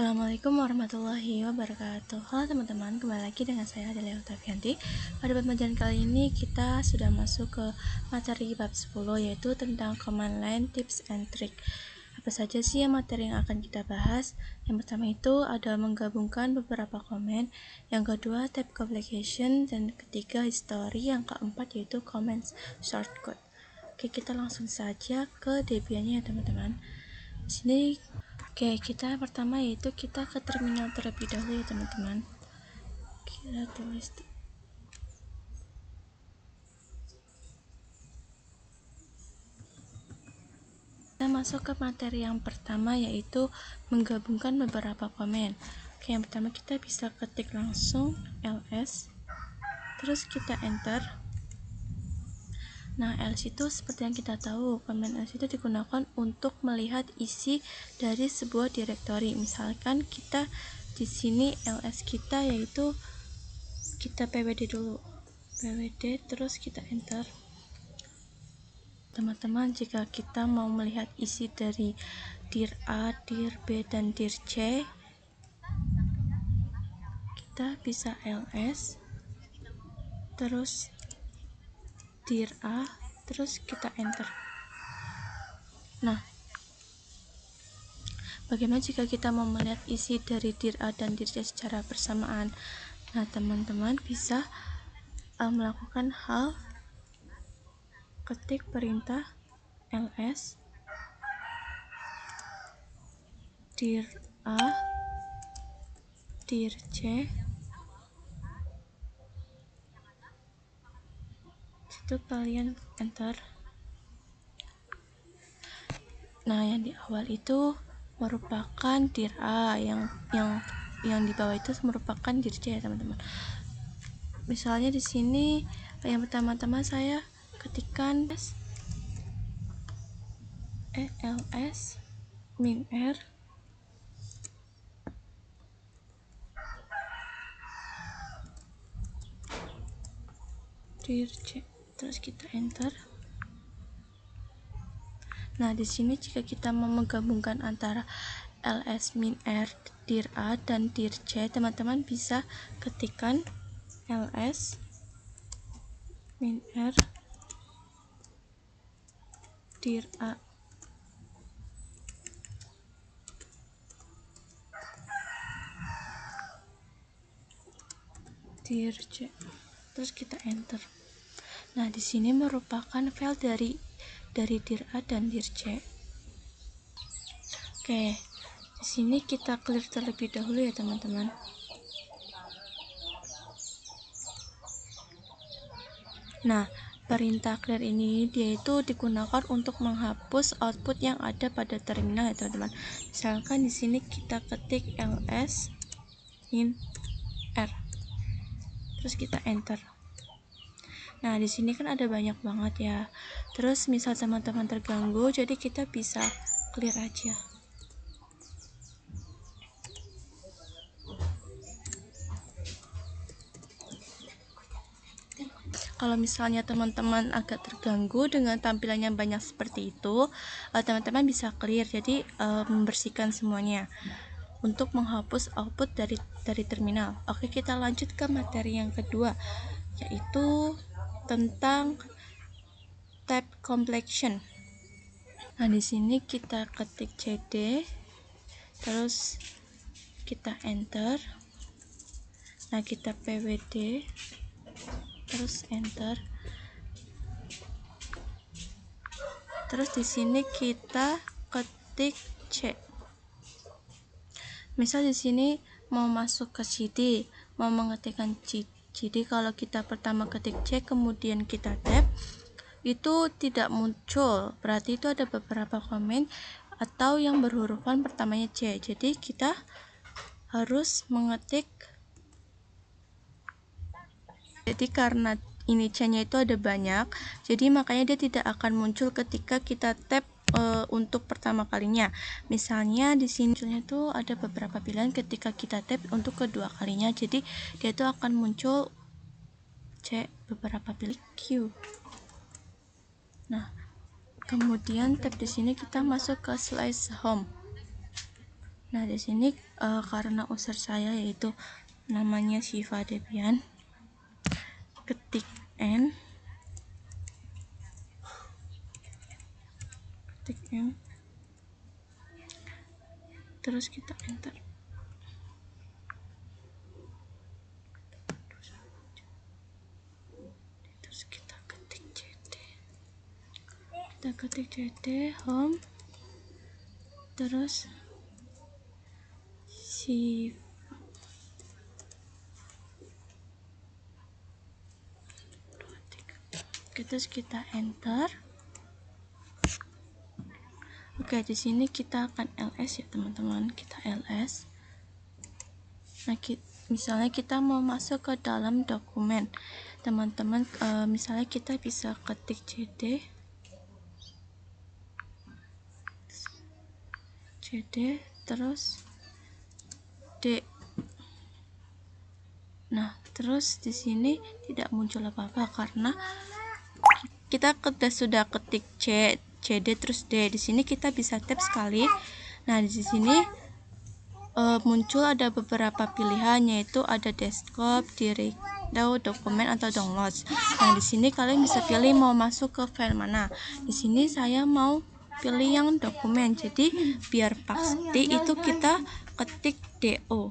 Assalamualaikum warahmatullahi wabarakatuh. Halo teman-teman, kembali lagi dengan saya Adelia Octavianti. Pada pembelajaran kali ini kita sudah masuk ke materi bab 10, yaitu tentang command line tips and trick. Apa saja sih materi yang akan kita bahas? Yang pertama itu adalah menggabungkan beberapa komen, yang kedua type complication, dan ketiga history, yang keempat yaitu comments shortcut. Oke, kita langsung saja ke Debiannya ya teman-teman. Di sini kita pertama yaitu kita ke terminal terlebih dahulu ya teman-teman. Kita tulis kita masuk ke materi yang pertama yaitu menggabungkan beberapa komen. Oke, yang pertama kita bisa ketik langsung ls, terus kita enter. Nah, ls itu seperti yang kita tahu, komen ls itu digunakan untuk melihat isi dari sebuah direktori. Misalkan kita di sini ls kita yaitu kita pwd dulu, pwd, terus kita enter. Teman-teman, jika kita mau melihat isi dari dir A, dir B, dan dir C, kita bisa ls, terus dir A, terus kita enter. Nah, bagaimana jika kita mau melihat isi dari dir A dan dir C secara bersamaan? Nah, teman-teman bisa melakukan hal ketik perintah ls dir A, dir C, itu kalian enter. Nah, yang di awal itu merupakan dir A, yang di bawah itu merupakan dir C ya teman-teman. Misalnya di sini yang pertama-tama saya ketikkan ls min r dir C, terus kita enter. Nah, di sini jika kita mau menggabungkan antara ls min r, dir A, dan dir C, teman-teman bisa ketikkan ls min r dir A. Dir C, terus kita enter. Nah, di sini merupakan file dari dir A dan dir C. Oke, di sini kita clear terlebih dahulu ya teman-teman. Nah, perintah clear ini dia itu digunakan untuk menghapus output yang ada pada terminal ya teman-teman. Misalkan di sini kita ketik ls min r, terus kita enter. Nah, di sini kan ada banyak banget ya. Terus misal teman-teman terganggu, jadi kita bisa clear aja. Kalau misalnya teman-teman agak terganggu dengan tampilan yang banyak seperti itu, teman-teman bisa clear, jadi membersihkan semuanya untuk menghapus output dari terminal. Oke, kita lanjut ke materi yang kedua, yaitu tentang tab completion. Nah, di sini kita ketik cd, terus kita enter. Nah, kita pwd, terus enter. Terus di sini kita ketik c. Misal di sini mau masuk ke cd, mau mengetikkan cd, kalau kita pertama ketik c kemudian kita tab, itu tidak muncul, berarti itu ada beberapa komen atau yang berhurufan pertamanya c. Jadi kita harus mengetik, jadi karena ini c-nya itu ada banyak, jadi makanya dia tidak akan muncul ketika kita tab untuk pertama kalinya. Misalnya di sini itu ada beberapa pilihan ketika kita tab untuk kedua kalinya, jadi dia itu akan muncul c beberapa pilih q. Nah, kemudian tab di sini kita masuk ke slice home. Nah di sini karena user saya yaitu namanya Syifa Debian, ketik N, terus kita enter. Terus kita ketik cd home, terus terus kita enter. Oke, di sini kita akan ls ya teman-teman, kita ls. Nah, misalnya kita mau masuk ke dalam dokumen, teman-teman, misalnya kita bisa ketik cd terus d. Nah, terus di sini tidak muncul apa-apa karena kita sudah ketik cd terus d. Di sini kita bisa tab sekali. Nah, di sini muncul ada beberapa pilihan, yaitu ada desktop, direct, dokumen atau downloads. Nah, di sini kalian bisa pilih mau masuk ke file mana. Di sini saya mau pilih yang dokumen. Jadi biar pasti itu kita ketik do.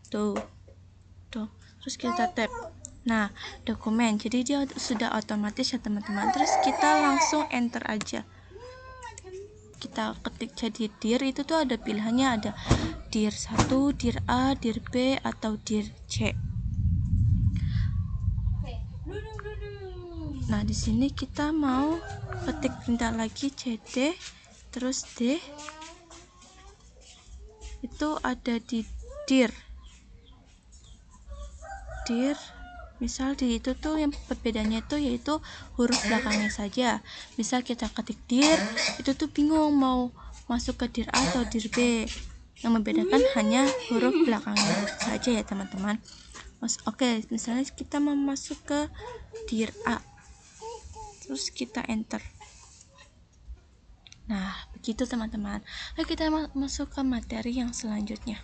Tuh. Terus kita tab. Nah, dokumen. Jadi dia sudah otomatis ya teman-teman. Terus kita langsung enter aja. Kita ketik jadi dir, itu tuh ada pilihannya, ada dir 1, dir A, dir B, atau dir C. Nah, di sini kita mau ketik perintah lagi cd terus d. Itu ada di dir. Misal di itu tuh yang perbedaannya itu yaitu huruf belakangnya saja. Misal kita ketik dir, itu tuh bingung mau masuk ke dir A atau dir B. Yang membedakan hanya huruf belakangnya saja ya teman-teman. Oke, misalnya kita mau masuk ke dir A, terus kita enter. Nah, begitu teman-teman. Lalu kita masuk ke materi yang selanjutnya.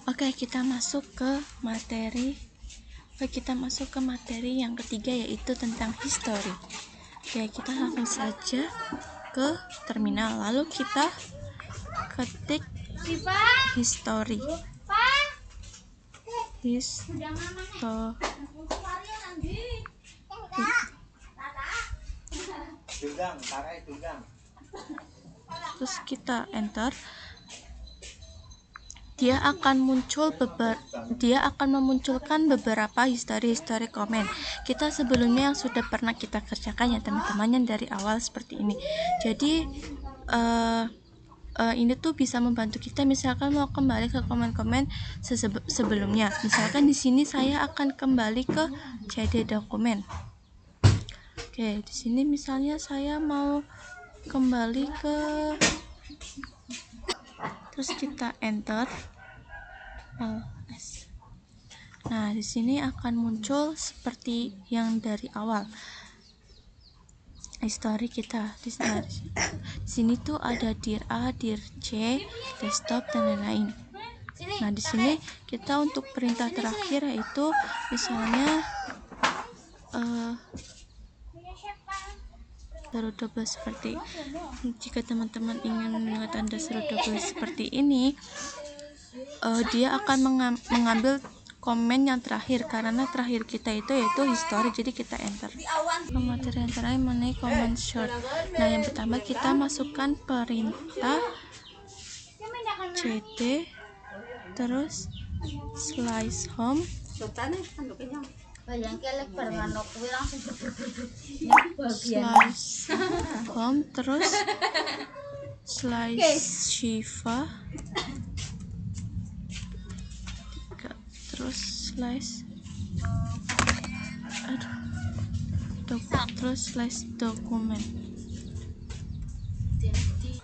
Oke, kita masuk ke materi. Yang ketiga, yaitu tentang history. Oke, kita langsung saja ke terminal, lalu kita ketik history. Terus kita enter. Dia akan memunculkan beberapa history komen. Kita sebelumnya yang sudah pernah kita kerjakan ya teman-teman, yang dari awal seperti ini. Jadi ini tuh bisa membantu kita misalkan mau kembali ke komen-komen sebelumnya. Misalkan di sini saya akan kembali ke cd dokumen. Oke, di sini misalnya saya mau kembali ke, terus kita enter ls. Nah, di sini akan muncul seperti yang dari awal. History kita di sini tuh ada dir A, dir C, desktop dan lain-lain. Nah, di sini kita untuk perintah terakhir yaitu misalnya seru double seperti. Jika teman-teman ingin mendengar tanda seru double seperti ini, dia akan mengambil komen yang terakhir, karena terakhir kita itu yaitu history, jadi kita enter. Materi yang terakhir mengenai comment short. Nah, yang pertama kita masukkan perintah cd terus slice home, terus slice Syifa, terus slice terus slice dokumen.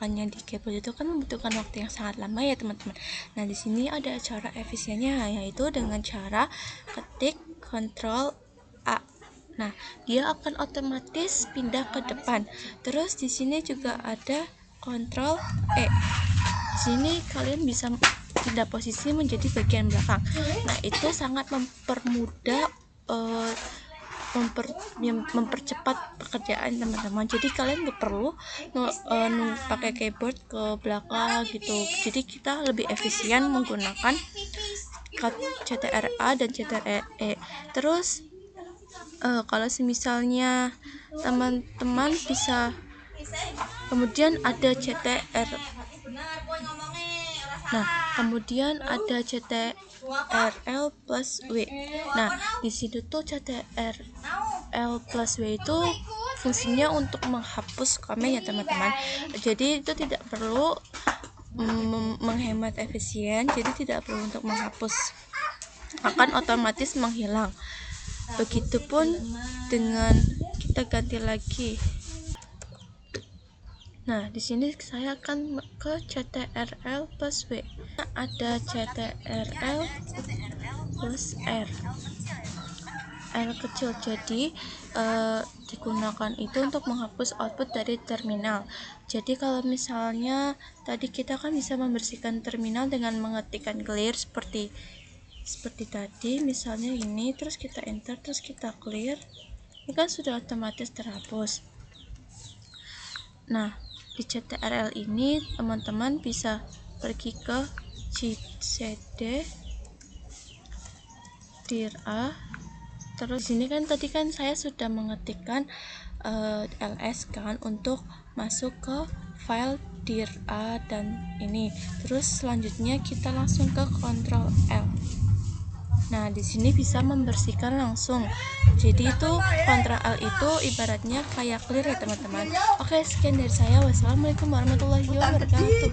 mengerjakannya di keyboard itu kan membutuhkan waktu yang sangat lama ya teman-teman. Nah, di sini ada cara efisiennya, yaitu dengan cara ketik Ctrl A. Nah, dia akan otomatis pindah ke depan. Terus di sini juga ada Ctrl E. Di sini kalian bisa pindah posisi menjadi bagian belakang. Nah, itu sangat mempermudah mempercepat pekerjaan teman-teman. Jadi kalian nggak perlu pakai keyboard ke belakang gitu. Jadi kita lebih efisien menggunakan CTRA dan CTRE. Terus kalau misalnya teman-teman bisa, kemudian ada CTR. Nah, kemudian ada CTRL plus W. Nah, di situ tuh CTRL plus W itu fungsinya untuk menghapus komen ya teman-teman. Jadi itu tidak perlu menghemat efisien, jadi tidak perlu untuk menghapus, akan otomatis menghilang. Begitupun dengan kita ganti lagi. Nah, di sini saya akan ke CTRL plus W. Ada CTRL plus R. R kecil, jadi digunakan itu untuk menghapus output dari terminal. Jadi kalau misalnya tadi kita kan bisa membersihkan terminal dengan mengetikkan clear seperti tadi, misalnya ini, terus kita enter, terus kita clear, ini kan sudah otomatis terhapus. Nah, di CTRL ini teman-teman bisa pergi ke CD dir A. Terus sini kan tadi kan saya sudah mengetikkan ls kan untuk masuk ke file dir A dan ini. Terus selanjutnya kita langsung ke Ctrl L. Nah, di sini bisa membersihkan langsung. Jadi itu Ctrl L itu ibaratnya kayak clear ya teman-teman. Oke, sekian dari saya. Wassalamualaikum warahmatullahi wabarakatuh.